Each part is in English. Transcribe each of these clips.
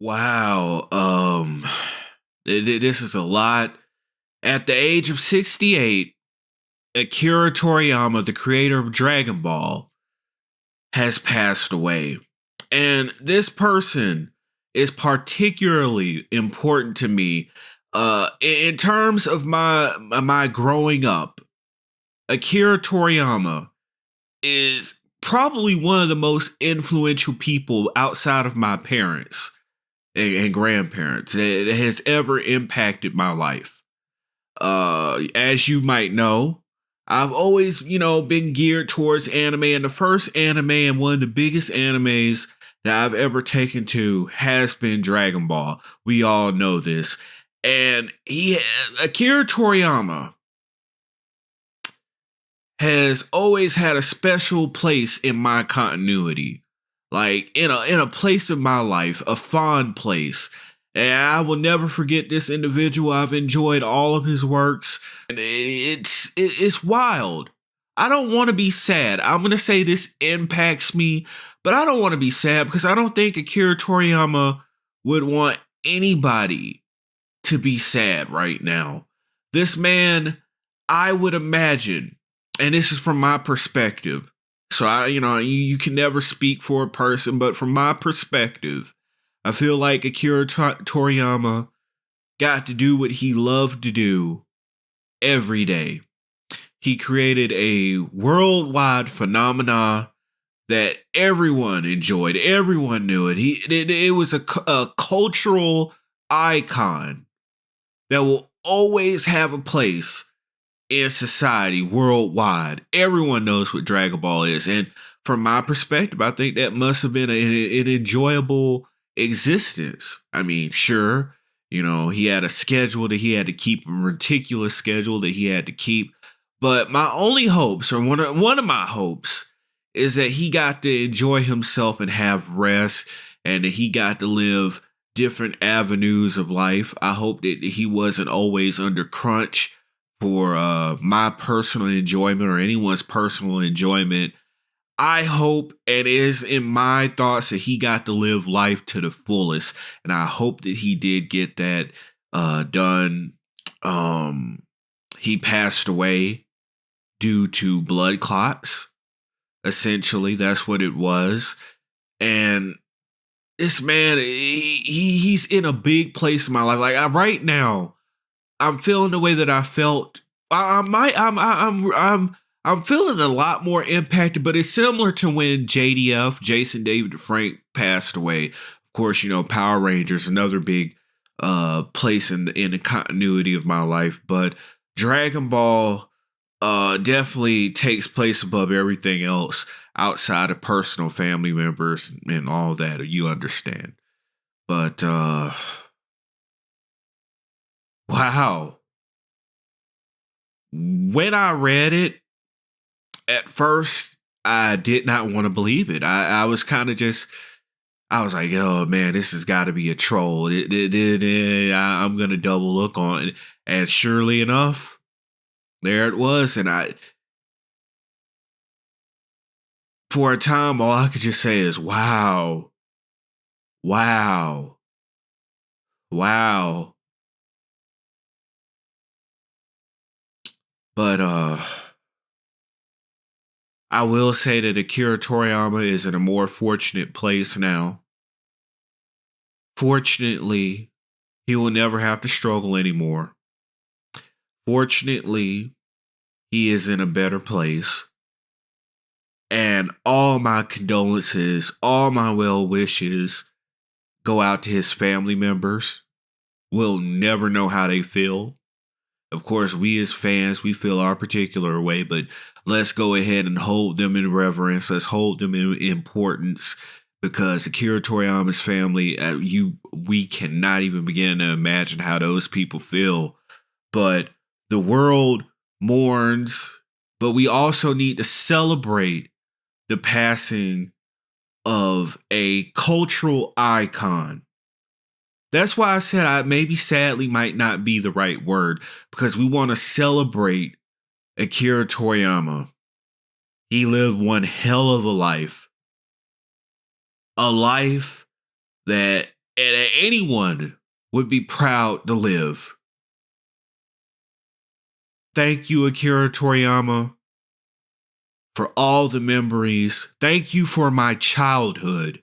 Wow. This is a lot. At the age of 68, Akira Toriyama, the creator of Dragon Ball, has passed away. And this person is particularly important to me in terms of my growing up. Akira Toriyama is probably one of the most influential people outside of my parents and grandparents that has ever impacted my life. As you might know, I've always, been geared towards anime, and the first anime and one of the biggest animes that I've ever taken to has been Dragon Ball. We all know this. And Akira Toriyama has always had a special place in my continuity. Like in a place of my life, a fond place. And I will never forget this individual. I've enjoyed all of his works. And it's wild. I don't want to be sad. I'm going to say this impacts me, but I don't want to be sad because I don't think Akira Toriyama would want anybody to be sad right now. This man, I would imagine, and this is from my perspective. So you can never speak for a person, but from my perspective, I feel like Akira Toriyama got to do what he loved to do every day. He created a worldwide phenomena that everyone enjoyed. Everyone knew it. It was a cultural icon that will always have a place in society worldwide. Everyone knows what Dragon Ball is. And from my perspective, I think that must have been an enjoyable existence. I mean, sure, he had a schedule that he had to keep, a meticulous schedule that he had to keep. But my only hopes, or one of my hopes, is that he got to enjoy himself and have rest, and that he got to live different avenues of life. I hope that he wasn't always under crunch for my personal enjoyment or anyone's personal enjoyment. I hope, and is in my thoughts, that he got to live life to the fullest. And I hope that he did get that done. He passed away due to blood clots. Essentially, that's what it was. And this man, he's in a big place in my life. Like right now, I'm feeling the way that I felt. I'm feeling a lot more impacted, but it's similar to when JDF, Jason David Frank, passed away. Of course, Power Rangers, another big place in the continuity of my life. But Dragon Ball definitely takes place above everything else outside of personal family members and all that. You understand. But wow. When I read it, at first, I did not want to believe it. I was kind of I was like, oh man, this has got to be a troll. I'm going to double look on it. And surely enough, there it was. And for a time, all I could just say is, wow, wow, wow. But, I will say that Akira Toriyama is in a more fortunate place now. Fortunately, he will never have to struggle anymore. Fortunately, he is in a better place. And all my condolences, all my well wishes go out to his family members. We'll never know how they feel. Of course, we as fans, we feel our particular way, but let's go ahead and hold them in reverence. Let's hold them in importance, because Akira Toriyama's family, we cannot even begin to imagine how those people feel. But the world mourns, but we also need to celebrate the passing of a cultural icon. That's why I said maybe sadly might not be the right word, because we want to celebrate Akira Toriyama. He lived one hell of a life. A life that and that anyone would be proud to live. Thank you, Akira Toriyama, for all the memories. Thank you for my childhood,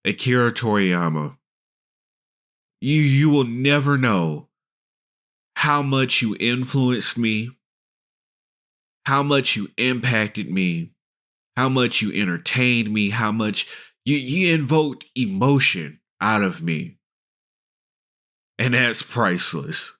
Akira Toriyama. You will never know how much you influenced me, how much you impacted me, how much you entertained me, how much you invoked emotion out of me. And that's priceless.